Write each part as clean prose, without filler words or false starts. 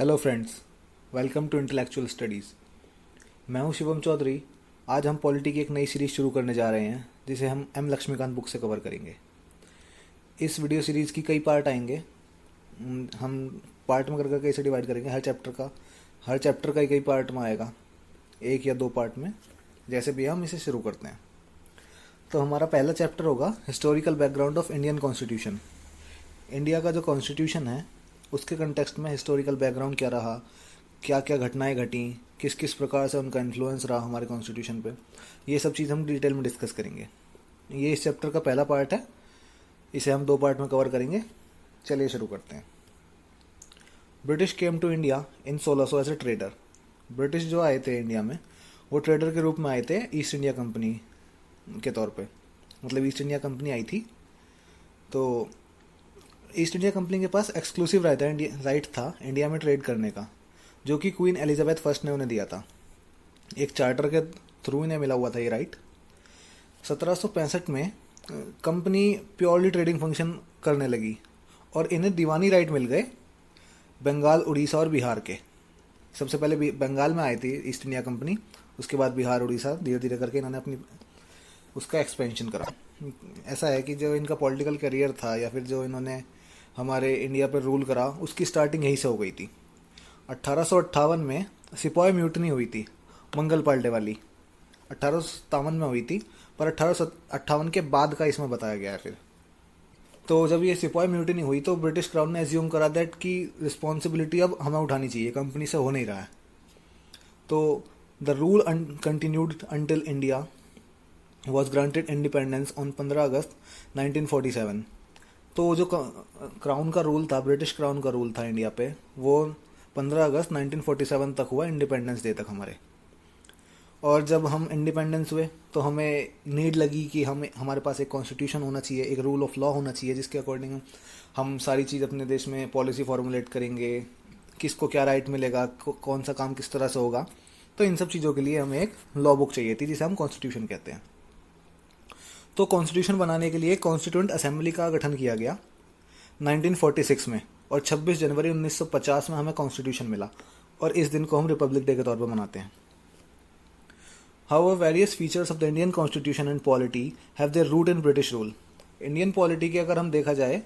Hello friends, welcome to intellectual studies. मैं हूं शिवम चौधरी। आज हम पॉलिटी की एक नई सीरीज़ शुरू करने जा रहे हैं जिसे हम एम लक्ष्मीकांत बुक से कवर करेंगे। इस वीडियो सीरीज़ की कई पार्ट आएंगे। हम पार्ट में करके कैसे डिवाइड करेंगे हर चैप्टर का ही कई पार्ट में आएगा, एक या दो पार्ट में, जैसे भी हम इसे शुरू करते हैं। तो हमारा पहला चैप्टर होगा historical background of Indian constitution. India का जो कॉन्स्टिट्यूशन है उसके कंटेक्स्ट में हिस्टोरिकल बैकग्राउंड क्या रहा, क्या क्या घटनाएं घटी, किस किस प्रकार से उनका इन्फ्लुएंस रहा हमारे कॉन्स्टिट्यूशन पे, ये सब चीज़ हम डिटेल में डिस्कस करेंगे। ये इस चैप्टर का पहला पार्ट है, इसे हम दो पार्ट में कवर करेंगे। चलिए शुरू करते हैं। British came to India in 1600 as a trader. British जो आए थे इंडिया में वो ट्रेडर के रूप में आए थे, ईस्ट इंडिया कंपनी के तौर पे। मतलब ईस्ट इंडिया कंपनी आई थी, तो ईस्ट इंडिया कंपनी के पास एक्सक्लूसिव राइट था इंडिया में ट्रेड करने का, जो कि क्वीन एलिजाबेथ फर्स्ट ने उन्हें दिया था। एक चार्टर के थ्रू इन्हें मिला हुआ था ये राइट। 1765 में कंपनी प्योरली ट्रेडिंग फंक्शन करने लगी और इन्हें दीवानी राइट मिल गए बंगाल, उड़ीसा और बिहार के। सबसे पहले बंगाल में आई थी ईस्ट इंडिया कंपनी, उसके बाद बिहार, उड़ीसा, धीरे धीरे करके इन्होंने अपनी उसका एक्सपेंशन करा। ऐसा है कि जो इनका पॉलिटिकल करियर था या फिर जो इन्होंने हमारे इंडिया पर रूल करा, उसकी स्टार्टिंग यहीं से हो गई थी। 1858 में सिपाही म्यूटनी हुई थी, मंगल पांडे वाली। 1857 में हुई थी, पर 1858 के बाद का इसमें बताया गया है फिर। तो जब ये सिपाही म्यूटनी हुई तो ब्रिटिश क्राउन ने एज्यूम करा दैट कि रिस्पॉन्सिबिलिटी अब हमें उठानी चाहिए, कंपनी से हो नहीं रहा है। तो the rule continued until India was granted independence on 15 अगस्त 1947। तो जो क्राउन का रूल था, ब्रिटिश क्राउन का रूल था इंडिया पे, वो 15 अगस्त 1947 तक हुआ, इंडिपेंडेंस डे तक हमारे। और जब हम इंडिपेंडेंस हुए तो हमें नीड लगी कि हमारे पास एक कॉन्स्टिट्यूशन होना चाहिए, एक रूल ऑफ लॉ होना चाहिए, जिसके अकॉर्डिंग हम सारी चीज़ अपने देश में पॉलिसी फॉर्मुलेट करेंगे, किसको क्या राइट मिलेगा, कौन सा काम किस तरह से होगा। तो इन सब चीज़ों के लिए हमें एक लॉ बुक चाहिए थी, जिसे हम कॉन्स्टिट्यूशन कहते हैं। तो कॉन्स्टिट्यूशन बनाने के लिए कॉन्स्टिट्यूंट असेंबली का गठन किया गया 1946 में, और 26 जनवरी 1950 में हमें कॉन्स्टिट्यूशन मिला, और इस दिन को हम रिपब्लिक डे के तौर पर मनाते हैं। However, various features of the Indian Constitution and polity have their root in British rule. Indian polity के अगर हम देखा जाए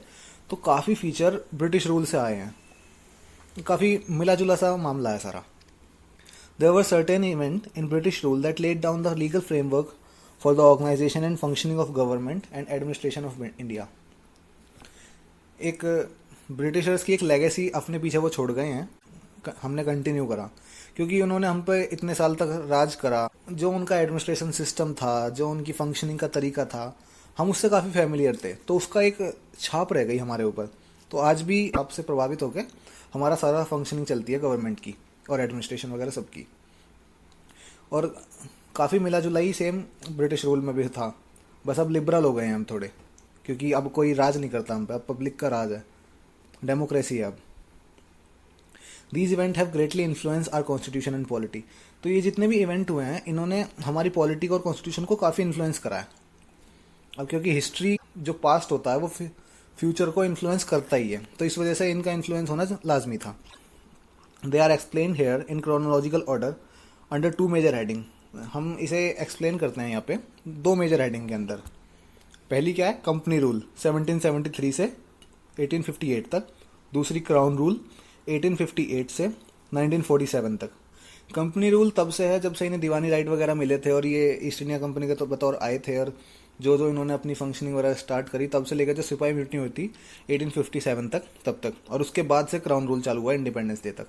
तो काफ़ी फीचर ब्रिटिश रूल से आए हैं, काफ़ी मिला जुला सा मामला है सारा। There were certain events in British rule that laid down the legal framework for the organization and functioning of government and administration of India. एक ब्रिटिशर्स की एक लेगेसी अपने पीछे वो छोड़ गए हैं, हमने कंटिन्यू करा, क्योंकि उन्होंने हम पे इतने साल तक राज करा। जो उनका एडमिनिस्ट्रेशन सिस्टम था, जो उनकी फंक्शनिंग का तरीका था, हम उससे काफ़ी फेमिलियर थे, तो उसका एक छाप रह गई हमारे ऊपर। तो आज भी आपसे प्रभावित होकर हमारा सारा फंक्शनिंग चलती है गवर्नमेंट की और एडमिनिस्ट्रेशन वगैरह सबकी। और काफ़ी मिला जुला ही सेम ब्रिटिश रूल में भी था, बस अब लिबरल हो गए हैं हम थोड़े, क्योंकि अब कोई राज नहीं करता हम पे, अब पब्लिक का राज है, डेमोक्रेसी है अब। These event have greatly influence our constitution and polity. तो ये जितने भी इवेंट हुए हैं, इन्होंने हमारी पॉलिटी और कॉन्स्टिट्यूशन को काफ़ी इन्फ्लुएंस करा है। अब क्योंकि हिस्ट्री जो पास्ट होता है वो फ्यूचर को इन्फ्लुएंस करता ही है, तो इस वजह से इनका इन्फ्लुएंस होना लाजमी था। They are explain here in chronological order under two major heading. हम इसे एक्सप्लेन करते हैं यहाँ पे दो मेजर हेडिंग के अंदर। पहली क्या है, कंपनी रूल 1773 से 1858 तक। दूसरी क्राउन रूल 1858 से 1947 तक। कंपनी रूल तब से है जब से इन्हें दीवानी राइट वगैरह मिले थे और ये ईस्ट इंडिया कंपनी के तो बतौर आए थे, और जो जो इन्होंने अपनी फंक्शनिंग वगैरह स्टार्ट करी तब से लेकर जो सिपाही म्यूटनी हुई थी 1857 तक, तब तक। और उसके बाद से क्राउन रूल चालू हुआ इंडिपेंडेंस डे तक।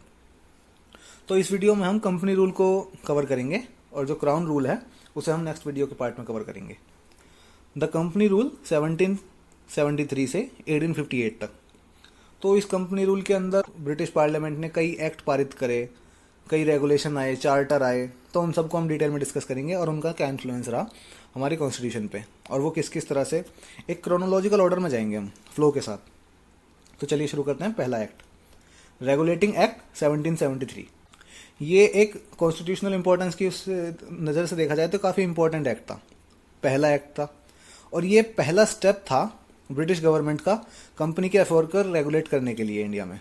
तो इस वीडियो में हम कंपनी रूल को कवर करेंगे, और जो क्राउन रूल है उसे हम नेक्स्ट वीडियो के पार्ट में कवर करेंगे। द कंपनी रूल 1773 से 1858 तक। तो इस कंपनी रूल के अंदर ब्रिटिश पार्लियामेंट ने कई एक्ट पारित करे, कई रेगुलेशन आए, चार्टर आए, तो उन सबको हम डिटेल में डिस्कस करेंगे और उनका क्या इन्फ्लुएंस रहा हमारी कॉन्स्टिट्यूशन पे, और वो किस किस तरह से। एक क्रोनोलॉजिकल ऑर्डर में जाएंगे हम फ्लो के साथ। तो चलिए शुरू करते हैं। पहला एक्ट, रेगुलेटिंग एक्ट 1773। ये एक कॉन्स्टिट्यूशनल इंपॉर्टेंस की उस नज़र से देखा जाए तो काफ़ी इंपॉर्टेंट एक्ट था, पहला एक्ट था, और ये पहला स्टेप था ब्रिटिश गवर्नमेंट का कंपनी के अफेयर को रेगुलेट करने के लिए इंडिया में।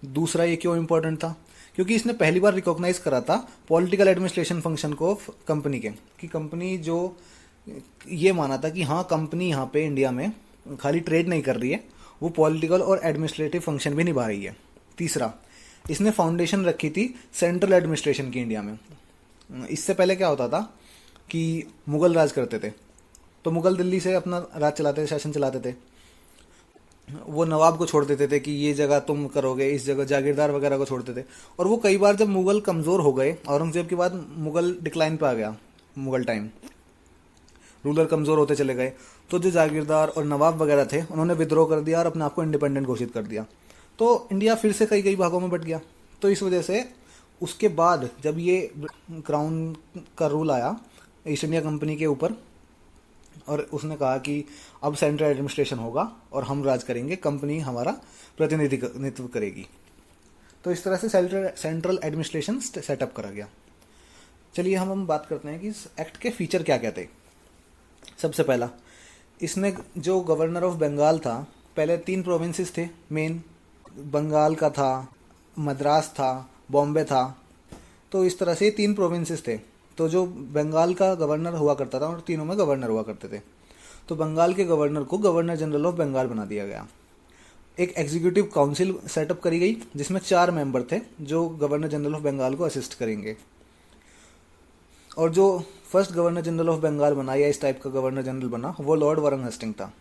दूसरा ये क्यों इम्पोर्टेंट था, क्योंकि इसने पहली बार रिकॉग्नाइज करा था पॉलिटिकल एडमिनिस्ट्रेशन फंक्शन को कंपनी के, कि कंपनी जो ये माना था कि हाँ कंपनी यहाँ पे इंडिया में खाली ट्रेड नहीं कर रही है, वो पॉलिटिकल और एडमिनिस्ट्रेटिव फंक्शन भी निभा रही है। तीसरा, इसने फाउंडेशन रखी थी सेंट्रल एडमिनिस्ट्रेशन की इंडिया में। इससे पहले क्या होता था कि मुगल राज करते थे, तो मुगल दिल्ली से अपना राज चलाते थे, शासन चलाते थे। वो नवाब को छोड़ देते थे कि ये जगह तुम करोगे, इस जगह जागीरदार वगैरह को छोड़ते थे। और वो कई बार जब मुगल कमज़ोर हो गए, औरंगजेब के बाद मुगल डिक्लाइन पे आ गया, मुगल टाइम रूलर कमज़ोर होते चले गए, तो जो जागीरदार और नवाब वगैरह थे उन्होंने विद्रोह कर दिया और अपने आप को इंडिपेंडेंट घोषित कर दिया। तो इंडिया फिर से कई कई भागों में बट गया। तो इस वजह से उसके बाद जब ये क्राउन का रूल आया ईस्ट इंडिया कंपनी के ऊपर, और उसने कहा कि अब सेंट्रल एडमिनिस्ट्रेशन होगा और हम राज करेंगे, कंपनी हमारा प्रतिनिधित्व करेगी। तो इस तरह से सेंट्रल एडमिनिस्ट्रेशन सेटअप करा गया। चलिए हम बात करते हैं कि इस एक्ट के फीचर क्या क्या थे। सबसे पहला, इसने जो गवर्नर ऑफ बंगाल था, पहले 3 प्रोविंसेस थे मेन, बंगाल का था, मद्रास था, बॉम्बे था। तो इस तरह से 3 प्रोविंसेस थे। तो जो बंगाल का गवर्नर हुआ करता था, और तीनों में गवर्नर हुआ करते थे, तो बंगाल के गवर्नर को गवर्नर जनरल ऑफ बंगाल बना दिया गया। एक एग्जीक्यूटिव काउंसिल सेटअप करी गई जिसमें 4 मेंबर थे जो गवर्नर जनरल ऑफ बंगाल को असिस्ट करेंगे। और जो first governor general of Bengal बना, या इस टाइप का गवर्नर जनरल बना, वो लॉर्ड वरन हेस्टिंग था।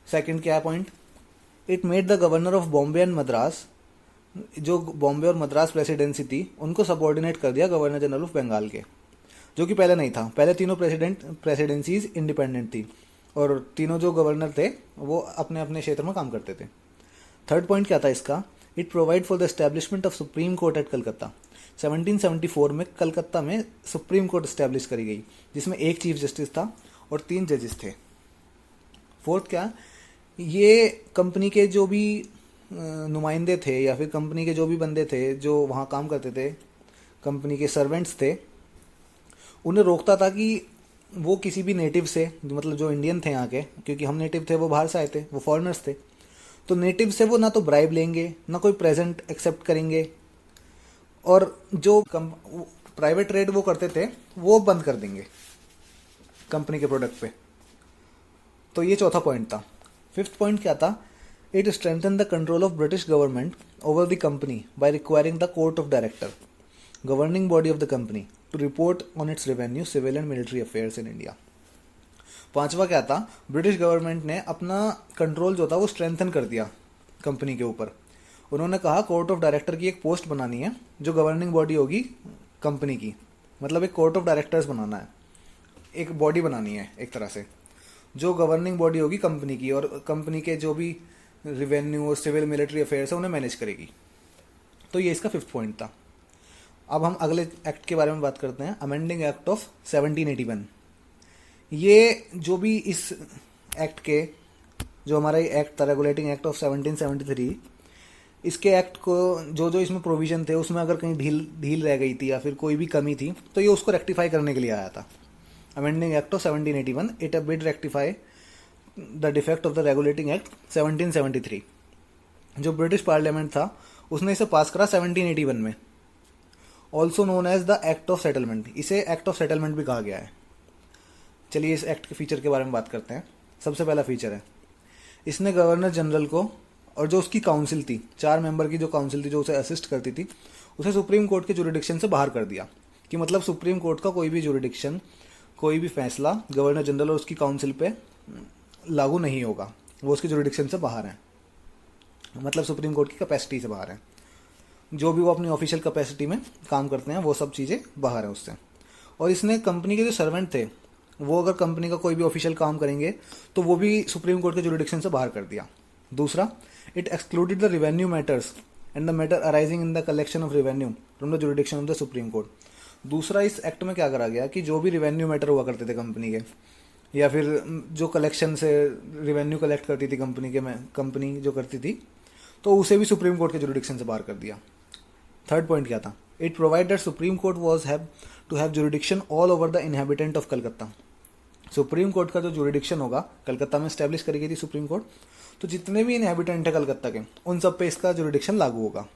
सेकंड क्या point, it made the governor of Bombay and Madras, जो बॉम्बे और मद्रास प्रेसिडेंसी थी उनको सबॉर्डिनेट कर दिया गवर्नर जनरल ऑफ बंगाल के, जो कि पहले नहीं था। पहले तीनों प्रेसिडेंसीज इंडिपेंडेंट थी और तीनों जो गवर्नर थे वो अपने अपने क्षेत्र में काम करते थे। थर्ड पॉइंट क्या था इसका, it provide for the establishment of supreme court at Calcutta. 1774 में कलकत्ता में सुप्रीम कोर्ट एस्टेब्लिश करी गई, जिसमें 1 चीफ जस्टिस था और 3 जजेस थे। फोर्थ क्या, ये कंपनी के जो भी नुमाइंदे थे या फिर कंपनी के जो भी बंदे थे जो वहाँ काम करते थे, कंपनी के सर्वेंट्स थे, उन्हें रोकता था कि वो किसी भी नेटिव से, मतलब जो इंडियन थे यहाँ के, क्योंकि हम नेटिव थे वो बाहर से आए थे, वो फॉरेनर्स थे, तो नेटिव से वो ना तो ब्राइब लेंगे ना कोई प्रेजेंट एक्सेप्ट करेंगे, और जो प्राइवेट ट्रेड वो करते थे वो बंद कर देंगे कंपनी के प्रोडक्ट पे। तो ये चौथा पॉइंट था। फिफ्थ पॉइंट क्या था, it strengthen the control of British government over the company by requiring the court of director, governing body of the company, to report on its revenue, civil and military affairs in India. पांचवा क्या था, British government ने अपना control जो था वो strengthen कर दिया कंपनी के ऊपर। उन्होंने कहा कोर्ट ऑफ डायरेक्टर की एक पोस्ट बनानी है जो गवर्निंग बॉडी होगी कंपनी की, मतलब एक कोर्ट ऑफ डायरेक्टर्स बनाना है, एक बॉडी बनानी है एक तरह से जो गवर्निंग बॉडी होगी कंपनी की, और कंपनी के जो भी रिवेन्यू और सिविल मिलिट्री अफेयर्स है उन्हें मैनेज करेगी। तो ये इसका फिफ्थ पॉइंट था। अब हम अगले एक्ट के बारे में बात करते हैं, अमेंडिंग एक्ट ऑफ 1781। ये जो भी इस एक्ट के, जो हमारा ये एक्ट था रेगुलेटिंग एक्ट ऑफ 1773, इसके एक्ट को जो जो इसमें प्रोविजन थे उसमें अगर कहीं ढील रह गई थी या फिर कोई भी कमी थी तो ये उसको रेक्टिफाई करने के लिए आया था। Amending act of 1781, it bid rectify the defect of the regulating act 1773। जो ब्रिटिश पार्लियामेंट था उसने इसे पास करा 1781 में, also known as the act of settlement. इसे एक्ट ऑफ सेटलमेंट भी कहा गया है। चलिए इस एक्ट के फीचर के बारे में बात करते हैं। सबसे पहला फीचर है, इसने गवर्नर जनरल को और जो उसकी काउंसिल थी, 4 मेंबर की जो काउंसिल थी जो उसे असिस्ट करती थी, उसे सुप्रीम कोर्ट के जुरिडिक्शन से बाहर कर दिया। कि मतलब सुप्रीम कोर्ट का कोई भी जुरिडिक्शन, कोई भी फैसला गवर्नर जनरल और उसकी काउंसिल पे लागू नहीं होगा, वो उसके जुरिडिक्शन से बाहर है, मतलब सुप्रीम कोर्ट की कैपेसिटी से बाहर है। जो भी वो अपनी ऑफिशियल कैपेसिटी में काम करते हैं वो सब चीज़ें बाहर हैं उससे। और इसने कंपनी के जो सर्वेंट थे वो अगर कंपनी का कोई भी ऑफिशियल काम करेंगे तो वो भी सुप्रीम कोर्ट के जुरिडिक्शन से बाहर कर दिया। दूसरा, it excluded the revenue matters and the matter arising in the collection of revenue from the jurisdiction of the supreme court. दूसरा, इस एक्ट में क्या करा गया कि जो भी रिवेन्यू मैटर हुआ करते थे कंपनी के, या फिर जो कलेक्शन से रिवेन्यू कलेक्ट करती थी कंपनी जो करती थी, तो उसे भी सुप्रीम कोर्ट के जुरिडिक्शन से बाहर कर दिया। थर्ड पॉइंट क्या था, it provide that supreme court was have to have jurisdiction all over the inhabitant of Calcutta. Supreme court का जो जुरिडिक्शन होगा, कलकत्ता में स्टैब्लिश करी गई थी सुप्रीम कोर्ट, तो जितने भी इनहेबिटेंट है कलकत्ता के, उन सब पे इसका जुरिडिक्शन लागू होगा।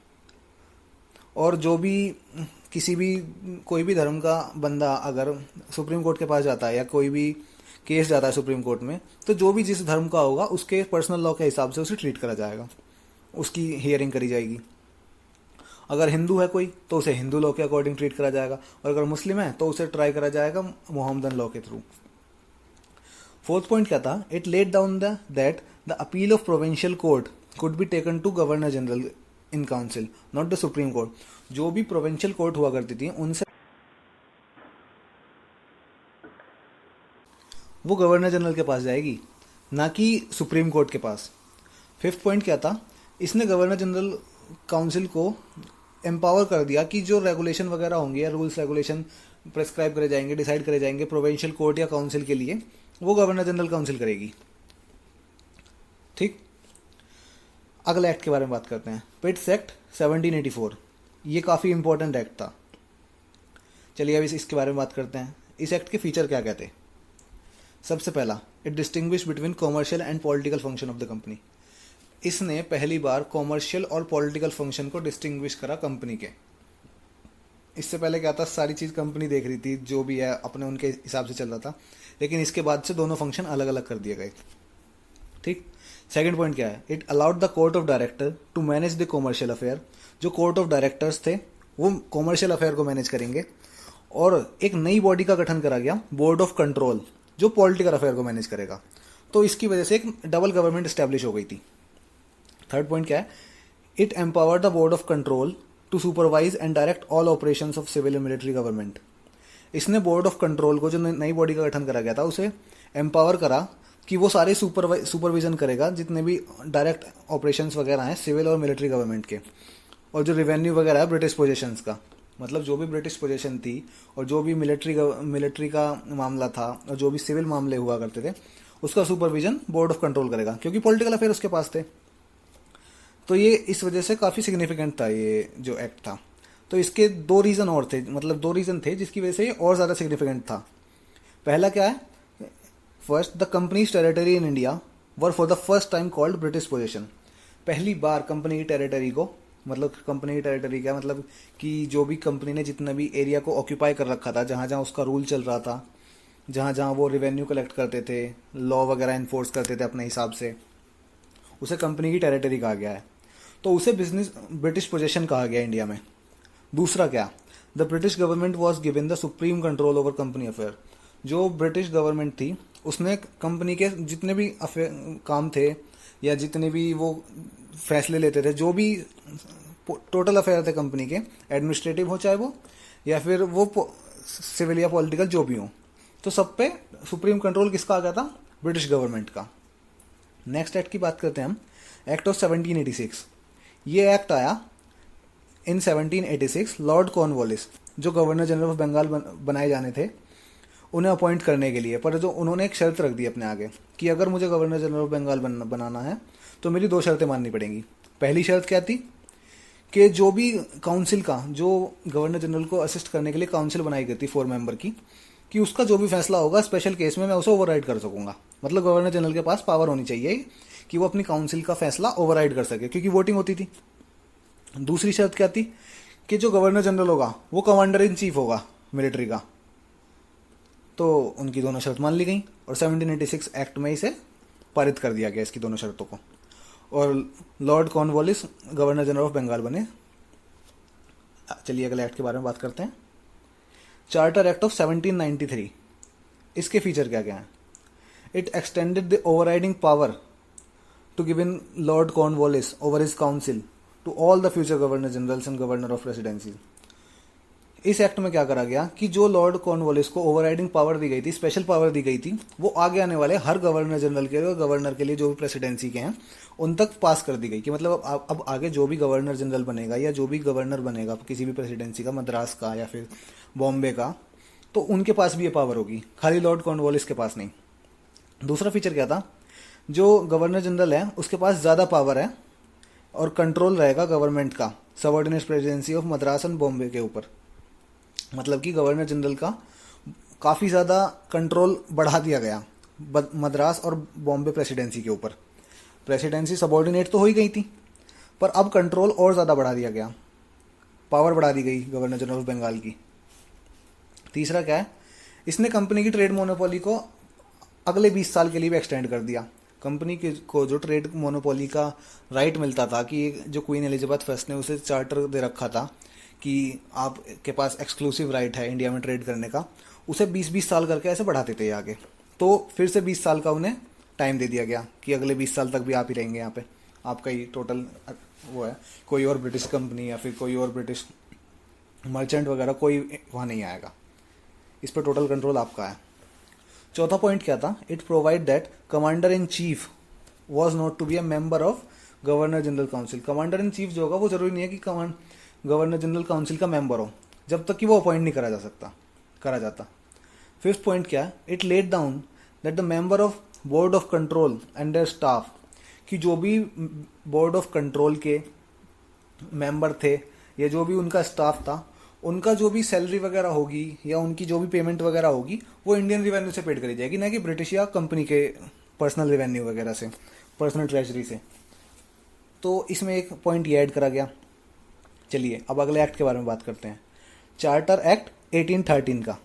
और जो भी किसी भी कोई भी धर्म का बंदा अगर सुप्रीम कोर्ट के पास जाता है या कोई भी केस जाता है सुप्रीम कोर्ट में, तो जो भी जिस धर्म का होगा उसके पर्सनल लॉ के हिसाब से उसे ट्रीट करा जाएगा, उसकी हियरिंग करी जाएगी। अगर हिंदू है कोई तो उसे हिंदू लॉ के अकॉर्डिंग ट्रीट करा जाएगा, और अगर मुस्लिम है तो उसे ट्राई करा जाएगा मोहम्मदन लॉ के थ्रू। फोर्थ पॉइंट क्या था, it laid down that the appeal of provincial court could be taken to governor general in council, not the supreme court. जो भी प्रोविंशियल कोर्ट हुआ करती थी उनसे वो गवर्नर जनरल के पास जाएगी, ना कि सुप्रीम कोर्ट के पास। फिफ्थ पॉइंट क्या था, इसने गवर्नर जनरल काउंसिल को एम्पावर कर दिया कि जो रेगुलेशन वगैरह होंगे या रूल्स रेगुलेशन प्रेस्क्राइब करे जाएंगे, डिसाइड करे जाएंगे प्रोविंशियल कोर्ट या काउंसिल के लिए, वो गवर्नर जनरल काउंसिल करेगी। ठीक, अगले एक्ट के बारे में बात करते हैं, पिट्स एक्ट 1784। ये काफ़ी इंपॉर्टेंट एक्ट था। चलिए अब इसके बारे में बात करते हैं। इस एक्ट के फीचर क्या कहते हैं। सबसे पहला, it distinguish between commercial and political function of the company. इसने पहली बार कॉमर्शियल और पॉलिटिकल फंक्शन को डिस्टिंग्विश करा कंपनी के। इससे पहले क्या था, सारी चीज़ कंपनी देख रही थी, जो भी है अपने उनके हिसाब से चल रहा था, लेकिन इसके बाद से दोनों फंक्शन अलग अलग कर दिए गए। ठीक, सेकंड पॉइंट क्या है, it allowed the court of director to manage the commercial affair. जो कोर्ट ऑफ डायरेक्टर्स थे वो कॉमर्शियल अफेयर को मैनेज करेंगे, और एक नई बॉडी का गठन करा गया, बोर्ड ऑफ कंट्रोल, जो पॉलिटिकल अफेयर को मैनेज करेगा। तो इसकी वजह से एक डबल गवर्नमेंट स्टैब्लिश हो गई थी। थर्ड पॉइंट क्या है, it empower the board of control to supervise and direct all operations of civil and military government. इसने बोर्ड ऑफ कंट्रोल को, जो नई बॉडी का गठन करा गया था, उसे एम्पावर करा कि वो सारे सुपरविजन करेगा जितने भी डायरेक्ट ऑपरेशंस वगैरह हैं सिविल और मिलिट्री गवर्नमेंट के, और जो रेवेन्यू वगैरह है ब्रिटिश पोजेशंस का, मतलब जो भी ब्रिटिश पोजीशन थी और जो भी मिलिट्री का मामला था और जो भी सिविल मामले हुआ करते थे, उसका सुपरविजन बोर्ड ऑफ कंट्रोल करेगा, क्योंकि पॉलिटिकल अफेयर उसके पास थे। तो ये इस वजह से काफ़ी सिग्निफिकेंट था ये जो एक्ट था। तो इसके दो रीज़न और थे, मतलब दो रीज़न थे जिसकी वजह से ये और ज़्यादा सिग्निफिकेंट था। पहला क्या है, first, the companies territory in India were for the first time called British position. पहली बार कंपनी की टेरिटरी को, मतलब कंपनी की टेरिटरी क्या मतलब कि जो भी कंपनी ने जितना भी एरिया को ऑक्यूपाई कर रखा था, जहाँ जहाँ उसका रूल चल रहा था, जहाँ जहाँ वो रेवेन्यू कलेक्ट करते थे, लॉ वगैरह इन्फोर्स करते थे अपने हिसाब से, उसे कंपनी की टेरिटरी कहा गया है। तो उसे ब्रिटिश पोजीशन कहा गया इंडिया में। दूसरा क्या, the British government was given the supreme control over company affair. जो ब्रिटिश गवर्नमेंट थी उसने कंपनी के जितने भी काम थे या जितने भी वो फैसले लेते थे, जो भी टोटल अफेयर थे कंपनी के, एडमिनिस्ट्रेटिव हो चाहे वो या फिर वो सिविल या पॉलिटिकल जो भी हो, तो सब पे सुप्रीम कंट्रोल किसका आ गया था, ब्रिटिश गवर्नमेंट का। नेक्स्ट एक्ट की बात करते हैं हम, एक्ट ऑफ 1786। ये एक्ट आया इन 1786 लॉर्ड कॉर्नवालिस, जो गवर्नर जनरल ऑफ बंगाल बनाए जाने थे, उन्हें अपॉइंट करने के लिए। पर जो उन्होंने एक शर्त रख दी अपने आगे कि अगर मुझे गवर्नर जनरल ऑफ बंगाल बनाना है तो मेरी दो शर्तें माननी पड़ेंगी। पहली शर्त क्या थी कि जो भी काउंसिल का, जो गवर्नर जनरल को असिस्ट करने के लिए काउंसिल बनाई गई थी 4 मेंबर की, कि उसका जो भी फैसला होगा स्पेशल केस में मैं उसे ओवरराइड कर सकूंगा। मतलब गवर्नर जनरल के पास पावर होनी चाहिए कि वो अपनी काउंसिल का फैसला ओवरराइड कर सके, क्योंकि वोटिंग होती थी। दूसरी शर्त क्या थी कि जो गवर्नर जनरल होगा वो कमांडर इन चीफ होगा मिलिट्री का। तो उनकी दोनों शर्त मान ली गई और 1786 एक्ट में इसे पारित कर दिया गया, इसकी दोनों शर्तों को, और lord Cornwallis governor general of Bengal बने। चलिए अगले एक्ट के बारे में बात करते हैं, चार्टर एक्ट ऑफ 1793। इसके फीचर क्या क्या हैं, it extended the overriding power to given lord Cornwallis over his council to all the future governor generals and governor of presidency. इस एक्ट में क्या करा गया कि जो लॉर्ड कॉर्नवालिस को ओवरराइडिंग पावर दी गई थी, स्पेशल पावर दी गई थी, वो आगे आने वाले हर गवर्नर जनरल के लिए, गवर्नर के लिए जो भी प्रेसिडेंसी के हैं उन तक पास कर दी गई कि मतलब अब आगे जो भी गवर्नर जनरल बनेगा या जो भी गवर्नर बनेगा किसी भी प्रेसिडेंसी का, मद्रास का या फिर बॉम्बे का, तो उनके पास भी ये पावर होगी, खाली लॉर्ड कॉर्नवालिस के पास नहीं। दूसरा फीचर क्या था, जो गवर्नर जनरल है उसके पास ज़्यादा पावर है और कंट्रोल रहेगा गवर्नमेंट का subordinate presidency of Madras and Bombay के ऊपर। मतलब कि गवर्नर जनरल का काफ़ी ज़्यादा कंट्रोल बढ़ा दिया गया मद्रास और बॉम्बे प्रेसिडेंसी के ऊपर। प्रेसिडेंसी सबॉर्डिनेट तो हो ही गई थी, पर अब कंट्रोल और ज़्यादा बढ़ा दिया गया, पावर बढ़ा दी गई गवर्नर जनरल ऑफ बंगाल की। तीसरा क्या है, इसने कंपनी की ट्रेड मोनोपोली को अगले 20 साल के लिए भी एक्सटेंड कर दिया। कंपनी को जो ट्रेड मोनोपोली का राइट मिलता था, कि जो क्वीन एलिजाबेथ फर्स्ट ने उसे चार्टर दे रखा था कि आपके पास एक्सक्लूसिव राइट है इंडिया में ट्रेड करने का, उसे 20-20 साल करके ऐसे बढ़ाते थे आगे। तो फिर से 20 साल का उन्हें टाइम दे दिया गया कि अगले 20 साल तक भी आप ही रहेंगे यहाँ पे, आपका ही टोटल वो है, कोई और ब्रिटिश कंपनी या फिर कोई और ब्रिटिश मर्चेंट वगैरह कोई वहाँ नहीं आएगा, इस पर टोटल कंट्रोल आपका है। चौथा पॉइंट क्या था, it provide that commander in chief was not to be a member of governor general council. Commander in chief जो होगा वो जरूरी नहीं है कि गवर्नर जनरल काउंसिल का मेंबर हो, जब तक कि वो अपॉइंट नहीं करा जाता। फिफ्थ पॉइंट क्या है, it laid down that the member of board of control and their staff, कि जो भी बोर्ड ऑफ कंट्रोल के मेंबर थे या जो भी उनका स्टाफ था, उनका जो भी सैलरी वगैरह होगी या उनकी जो भी पेमेंट वगैरह होगी वो इंडियन रिवेन्यू से पेड करी जाएगी, ना कि ब्रिटिश या कंपनी के पर्सनल रिवेन्यू वगैरह से, पर्सनल ट्रेजरी से। तो इसमें एक पॉइंट ये ऐड करा गया। चलिए अब अगले एक्ट के बारे में बात करते हैं। चार्टर एक्ट 1813 का,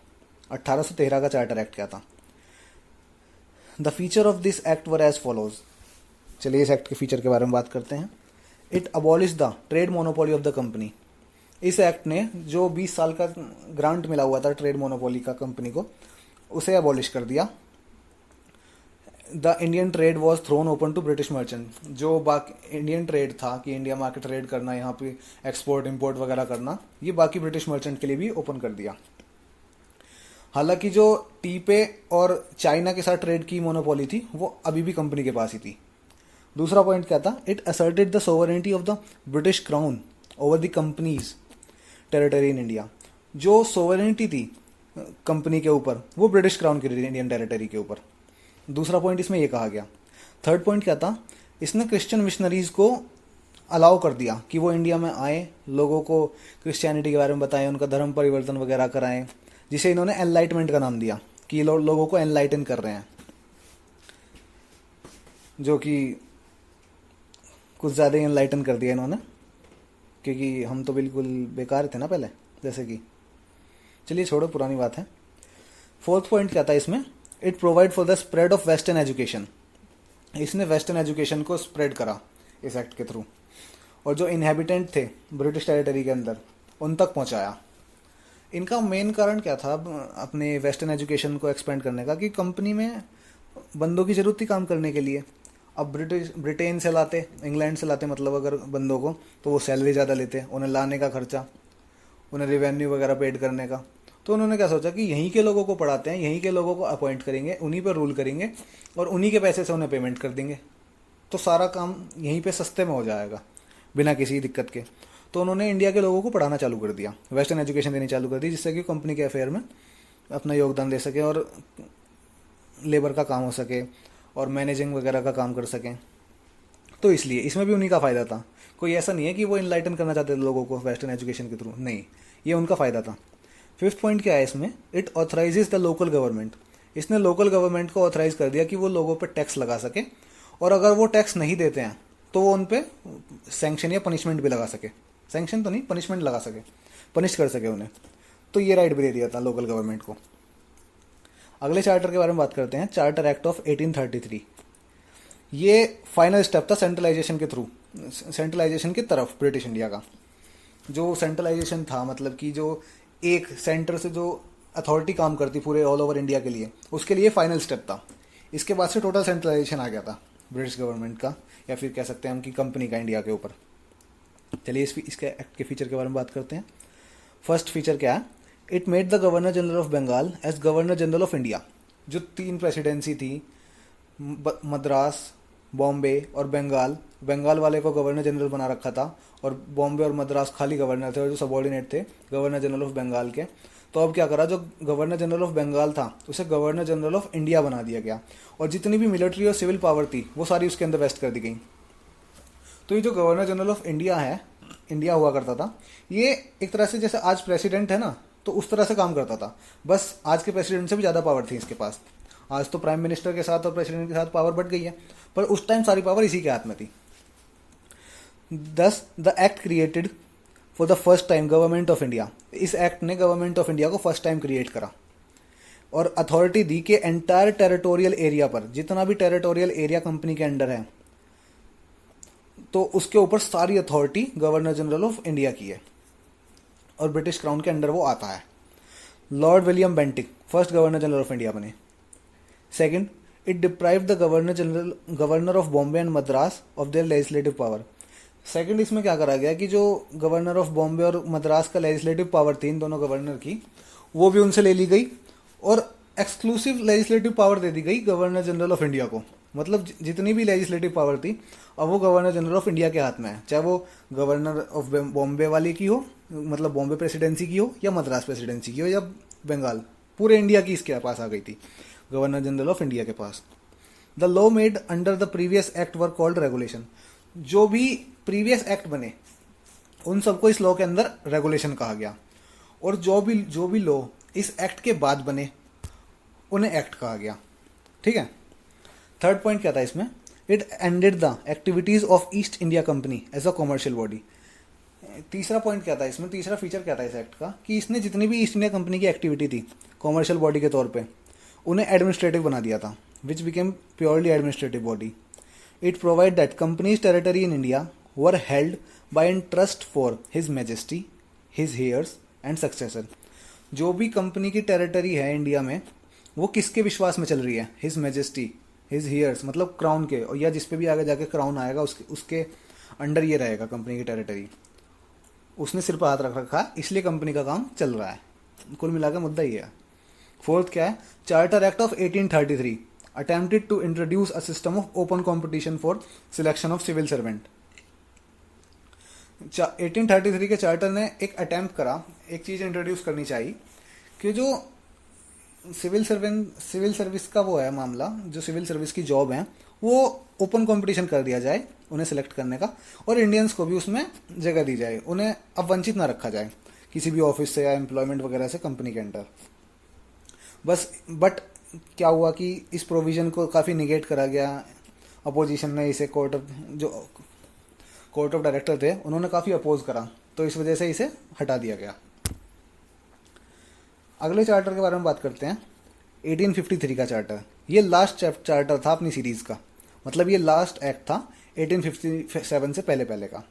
1813 का चार्टर एक्ट क्या था। The feature of this act were as follows. चलिए इस एक्ट के फीचर के बारे में बात करते हैं। It abolish the trade monopoly of the company. इस एक्ट ने जो 20 साल का ग्रांट मिला हुआ था ट्रेड मोनोपोली का कंपनी को, उसे अबॉलिश कर दिया। The Indian trade was thrown open to British merchant. जो बाकी इंडियन ट्रेड था कि इंडिया मार्केट ट्रेड करना, यहाँ पे एक्सपोर्ट इम्पोर्ट वगैरह करना, ये बाकी ब्रिटिश मर्चेंट के लिए भी ओपन कर दिया। हालांकि जो टी पे और चाइना के साथ ट्रेड की मोनोपोली थी वो अभी भी कंपनी के पास ही थी। दूसरा पॉइंट क्या था, it asserted the sovereignty of the British crown over the companies territory in India. जो सोवरेनिटी थी कंपनी के ऊपर वो ब्रिटिश क्राउन की थी इंडियन टेरिटरी के ऊपर। दूसरा पॉइंट इसमें ये कहा गया। थर्ड पॉइंट क्या था, इसने क्रिश्चियन मिशनरीज को अलाउ कर दिया कि वो इंडिया में आए, लोगों को क्रिश्चियनिटी के बारे में बताएं, उनका धर्म परिवर्तन वगैरह कराएं, जिसे इन्होंने एनलाइटमेंट का नाम दिया कि लोगों को एनलाइटन कर रहे हैं, जो कि कुछ ज़्यादा ही एनलाइटन कर दिया इन्होंने, क्योंकि हम तो बिल्कुल बेकार थे ना पहले, जैसे कि। चलिए छोड़ो, पुरानी बात है। फोर्थ पॉइंट क्या था इसमें, it provide for the spread of western education. इसने वेस्टर्न एजुकेशन को स्प्रेड करा इस एक्ट के थ्रू, और जो इनहेबिटेंट थे ब्रिटिश टेरिटरी के अंदर उन तक पहुंचाया। इनका मेन कारण क्या था अपने वेस्टर्न एजुकेशन को एक्सपेंड करने का, कि कंपनी में बंदों की जरूरत थी काम करने के लिए। अब ब्रिटेन से लाते, इंग्लैंड से लाते मतलब अगर बंदों को, तो वो सैलरी ज़्यादा लेते, उन्हें लाने का खर्चा, उन्हें रिवेन्यू वगैरह पेड करने का। तो उन्होंने क्या सोचा कि यहीं के लोगों को पढ़ाते हैं, यहीं के लोगों को अपॉइंट करेंगे, उन्हीं पर रूल करेंगे और उन्हीं के पैसे से उन्हें पेमेंट कर देंगे, तो सारा काम यहीं पे सस्ते में हो जाएगा बिना किसी दिक्कत के। तो उन्होंने इंडिया के लोगों को पढ़ाना चालू कर दिया, वेस्टर्न एजुकेशन देनी चालू कर दी, जिससे कि कंपनी के अफेयर में अपना योगदान दे सके और लेबर का काम हो सके और मैनेजिंग वगैरह का काम कर सकें। तो इसलिए इसमें भी उन्हीं का फ़ायदा था। कोई ऐसा नहीं है कि वो इनलाइटन करना चाहते थे लोगों को वेस्टर्न एजुकेशन के थ्रू, नहीं, ये उनका फ़ायदा था। फिफ्थ पॉइंट क्या है इसमें, इट ऑथराइजेज द लोकल गवर्नमेंट। इसने लोकल गवर्नमेंट को ऑथराइज कर दिया कि वो लोगों पर टैक्स लगा सके, और अगर वो टैक्स नहीं देते हैं तो वो उन पर सैंक्शन या पनिशमेंट भी लगा सके। सैंक्शन तो नहीं, पनिशमेंट लगा सके, पनिश कर सके उन्हें। तो ये राइट भी दे दिया था लोकल गवर्नमेंट को। अगले चार्टर के बारे में बात करते हैं, चार्टर एक्ट ऑफ 1833। ये फाइनल स्टेप था सेंट्रलाइजेशन के थ्रू, सेंट्रलाइजेशन की तरफ ब्रिटिश इंडिया का। जो सेंट्रलाइजेशन था मतलब कि जो एक सेंटर से जो अथॉरिटी काम करती पूरे ऑल ओवर इंडिया के लिए, उसके लिए फाइनल स्टेप था। इसके बाद से टोटल सेंट्रलाइजेशन आ गया था ब्रिटिश गवर्नमेंट का, या फिर कह सकते हैं हम कि कंपनी का इंडिया के ऊपर। चलिए इसके एक्ट के फीचर के बारे में बात करते हैं। फर्स्ट फीचर क्या है, it made the governor general of Bengal as governor general of India. जो 3 प्रेसिडेंसी थी, मद्रास, बॉम्बे और बंगाल, बंगाल वाले को गवर्नर जनरल बना रखा था और बॉम्बे और मद्रास खाली गवर्नर थे और जो सबॉर्डिनेट थे गवर्नर जनरल ऑफ बंगाल के। तो अब क्या करा, जो गवर्नर जनरल ऑफ बंगाल था उसे गवर्नर जनरल ऑफ इंडिया बना दिया गया, और जितनी भी मिलिट्री और सिविल पावर थी वो सारी उसके अंदर वेस्ट कर दी गई। तो ये जो गवर्नर जनरल ऑफ इंडिया है, इंडिया हुआ करता था, ये एक तरह से जैसे आज प्रेसिडेंट है ना, तो उस तरह से काम करता था, बस आज के प्रेसिडेंट से भी ज़्यादा पावर थी इसके पास। आज तो प्राइम मिनिस्टर के साथ और प्रेसिडेंट के साथ पावर बढ़ गई है, पर उस टाइम सारी पावर इसी के हाथ में थी। दस the act created for the first time government of India, इस एक्ट ने गवर्नमेंट ऑफ इंडिया को फर्स्ट टाइम क्रिएट करा और अथॉरिटी दी कि एंटायर टेरिटोरियल एरिया पर, जितना भी टेरिटोरियल एरिया कंपनी के अंडर है, तो उसके ऊपर सारी authority governor general of India की है और ब्रिटिश क्राउन के अंडर वो आता है। Lord William Bentinck first governor general of India बने। Second, it deprive the governor of Bombay and Madras of their legislative power. Second, इसमें क्या करा गया कि जो गवर्नर ऑफ बॉम्बे और मद्रास का लेजिस्लेटिव पावर थी इन दोनों गवर्नर की, वो भी उनसे ले ली गई और एक्सक्लूसिव लेजिस्लेटिव पावर दे दी गई गवर्नर जनरल ऑफ इंडिया को। मतलब जितनी भी लेजिस्लेटिव पावर थी अब वो गवर्नर जनरल ऑफ इंडिया के हाथ में है, चाहे वो गवर्नर ऑफ बॉम्बे वाले की हो, मतलब बॉम्बे प्रेसिडेंसी की हो, या मद्रास प्रेसिडेंसी की हो, या बंगाल, पूरे इंडिया की इसके पास आ गई थी, गवर्नर जनरल ऑफ इंडिया के पास। The law made under the previous act were called regulation. जो भी प्रीवियस एक्ट बने उन सबको इस लॉ के अंदर रेगुलेशन कहा गया, और जो भी लॉ इस एक्ट के बाद बने उन्हें एक्ट कहा गया। ठीक है। थर्ड पॉइंट क्या था इसमें, it ended the activities of East India company as a commercial body. तीसरा पॉइंट क्या था इसमें, तीसरा फीचर क्या था इस एक्ट का, कि इसने जितनी भी ईस्ट इंडिया कंपनी की एक्टिविटी थी कॉमर्शियल बॉडी के तौर पे, उन्हें एडमिनिस्ट्रेटिव बना दिया था, which became purely administrative body. It provide that company's territory in India were held by an trust for his majesty, his heirs and successor. जो भी कंपनी की टेरिटरी है इंडिया में वो किसके विश्वास में चल रही है, हिज मैजेस्टी, हिज हेयर्स मतलब क्राउन के, और या जिस पे भी आगे जाके क्राउन आएगा उसके अंडर ये रहेगा कंपनी की टेरिटरी। उसने सिर पर हाथ रख रखा, इसलिए कंपनी का काम चल रहा है। कुल मिलाकर मुद्दा ये है। फोर्थ क्या है, charter act of 1833 attempted to introduce a system of open competition for selection of civil servant. 1833 के चार्टर ने एक अटेम्प्ट करा, एक चीज इंट्रोड्यूस करनी चाहिए कि जो सिविल सर्विस का वो है मामला, जो सिविल सर्विस की जॉब है वो ओपन कंपटीशन कर दिया जाए उन्हें सिलेक्ट करने का, और इंडियंस को भी उसमें जगह दी जाए, उन्हें अब वंचित ना रखा जाए किसी भी ऑफिस से या एम्प्लॉयमेंट वगैरह से कंपनी के अंडर। बस बट क्या हुआ कि इस प्रोविजन को काफ़ी निगेट करा गया, अपोजिशन ने इसे कोर्ट ऑफ डायरेक्टर थे उन्होंने काफ़ी अपोज करा, तो इस वजह से इसे हटा दिया गया। अगले चार्टर के बारे में बात करते हैं, 1853 का चार्टर। ये लास्ट चार्टर था अपनी सीरीज का, मतलब ये लास्ट एक्ट था 1857 से पहले का।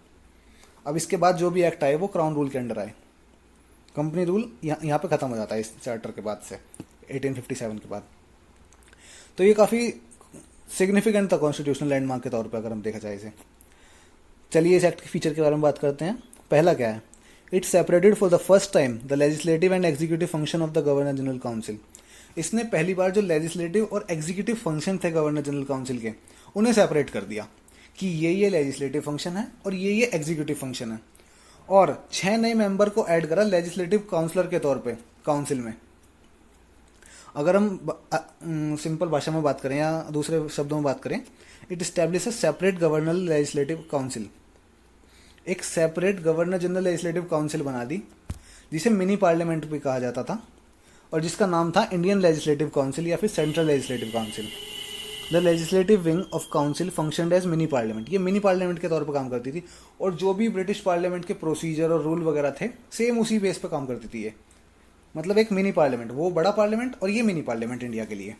अब इसके बाद जो भी एक्ट आए वो क्राउन रूल के अंडर आए, कंपनी रूल यहाँ पे ख़त्म हो जाता है इस चार्टर के बाद से, 1857 के बाद। तो ये काफ़ी सिग्निफिकेंट था कॉन्स्टिट्यूशनल लैंडमार्क के तौर पर अगर हम देखा जाए इसे। चलिए इस एक्ट के फीचर के बारे में बात करते हैं। पहला क्या है, it separated for the first time the legislative and executive function of the governor general council. इसने पहली बार जो लेजिस्लेटिव और एग्जीक्यूटिव फंक्शन थे गवर्नर जनरल काउंसिल के उन्हें सेपरेट कर दिया कि ये लेजिस्लेटिव फंक्शन है और ये एग्जीक्यूटिव फंक्शन है, और 6 नए मेंबर को ऐड करा लेजिस्लेटिव काउंसलर के तौर पे काउंसिल में। अगर हम सिंपल भाषा में बात करें या दूसरे शब्दों में बात करें, it establish a separate governor legislative council, एक separate governor general legislative council बना दी जिसे मिनी पार्लियामेंट भी कहा जाता था, और जिसका नाम था इंडियन लेजिस्लेटिव काउंसिल या फिर central legislative council. The legislative wing of council functioned as mini parliament, ये मिनी पार्लियामेंट के तौर पर काम करती थी, और जो भी ब्रिटिश पार्लियामेंट के प्रोसीजर और रूल वगैरह थे सेम उसी बेस पर काम करती थी ये, मतलब एक मिनी पार्लियामेंट, वो बड़ा पार्लियामेंट और ये मिनी पार्लियामेंट इंडिया के लिए।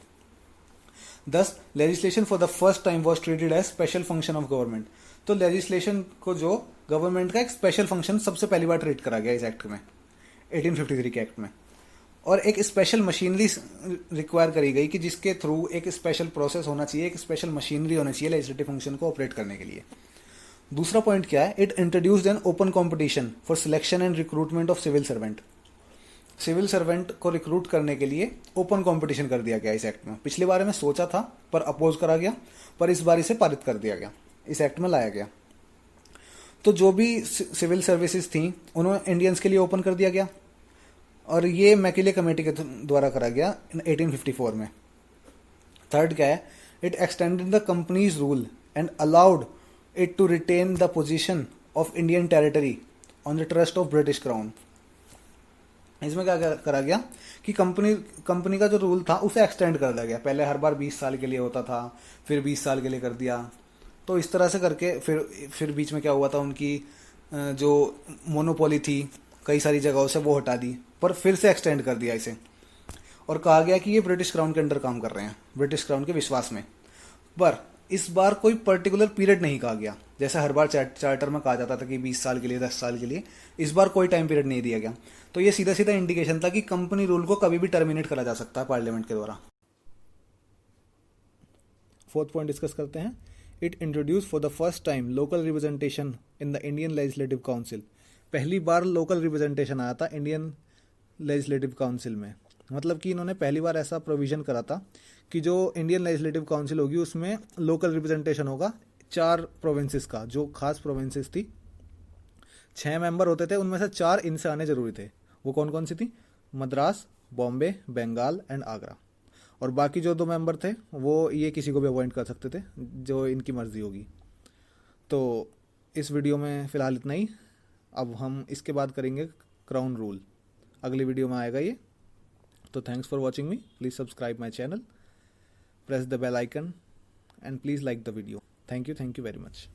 Thus legislation for the first time was treated as special function of government. तो लेजिस्लेशन को जो गवर्नमेंट का एक स्पेशल फंक्शन सबसे पहली बार ट्रीट करा गया इस एक्ट में, 1853 के एक्ट में, और एक स्पेशल मशीनरी रिक्वायर करी गई कि जिसके थ्रू एक स्पेशल प्रोसेस होना चाहिए, एक स्पेशल मशीनरी होना चाहिए लेजिस्लेटिव फंक्शन को ऑपरेट करने के लिए। दूसरा पॉइंट क्या है, it introduced an open competition for selection and recruitment of civil servant. Civil servant को रिक्रूट करने के लिए ओपन कंपटीशन कर दिया गया इस एक्ट में। पिछली बार में सोचा था पर अपोज करा गया, पर इस बार इसे पारित कर दिया गया, इस एक्ट में लाया गया। तो जो भी सिविल सर्विसेज थी उन्होंने इंडियंस के लिए ओपन कर दिया गया, और ये मैकिले कमेटी के द्वारा करा गया 1854 में। थर्ड क्या है, it extended the company's rule and allowed it to retain the position of Indian territory on the trust of British crown. इसमें क्या करा गया कि कंपनी का जो रूल था उसे एक्सटेंड कर दिया गया। पहले हर बार 20 साल के लिए होता था, फिर 20 साल के लिए कर दिया। तो इस तरह से करके फिर बीच में क्या हुआ था, उनकी जो मोनोपोली थी कई सारी जगहों से वो हटा दी, पर फिर से एक्सटेंड कर दिया इसे, और कहा गया कि ये ब्रिटिश क्राउन के अंडर काम कर रहे हैं, ब्रिटिश क्राउन के विश्वास में। पर इस बार कोई पर्टिकुलर पीरियड नहीं कहा गया, जैसे हर बार चार्टर में कहा जाता था कि 20 साल के लिए, 10 साल के लिए। इस बार कोई टाइम पीरियड नहीं दिया गया। तो ये सीधा सीधा इंडिकेशन था कि कंपनी रूल को कभी भी टर्मिनेट करा जा सकता है पार्लियामेंट के द्वारा। फोर्थ पॉइंट डिस्कस करते हैं। It introduce for the first time local representation in the Indian legislative council. पहली बार लोकल रिप्रेजेंटेशन आया था इंडियन लेजिस्लेटिव काउंसिल में। मतलब कि इन्होंने पहली बार ऐसा प्रोविजन करा था कि जो इंडियन लेजिस्लेटिव काउंसिल होगी उसमें लोकल रिप्रेजेंटेशन होगा 4 प्रोविंसेस का, जो खास प्रोविंसेस थी। 6 मेंबर होते थे, उनमें से 4 इनसे आने जरूरी थे। वो कौन कौन सी थी? मद्रास, बॉम्बे, बंगाल एंड आगरा। और बाकी जो 2 मेंबर थे वो ये किसी को भी अपॉइंट कर सकते थे, जो इनकी मर्जी होगी। तो इस वीडियो में फ़िलहाल इतना ही। अब हम इसके बाद करेंगे क्राउन रूल, अगली वीडियो में आएगा ये। तो thanks for watching me, please subscribe my channel, press the bell icon and please like the video. Thank you very much.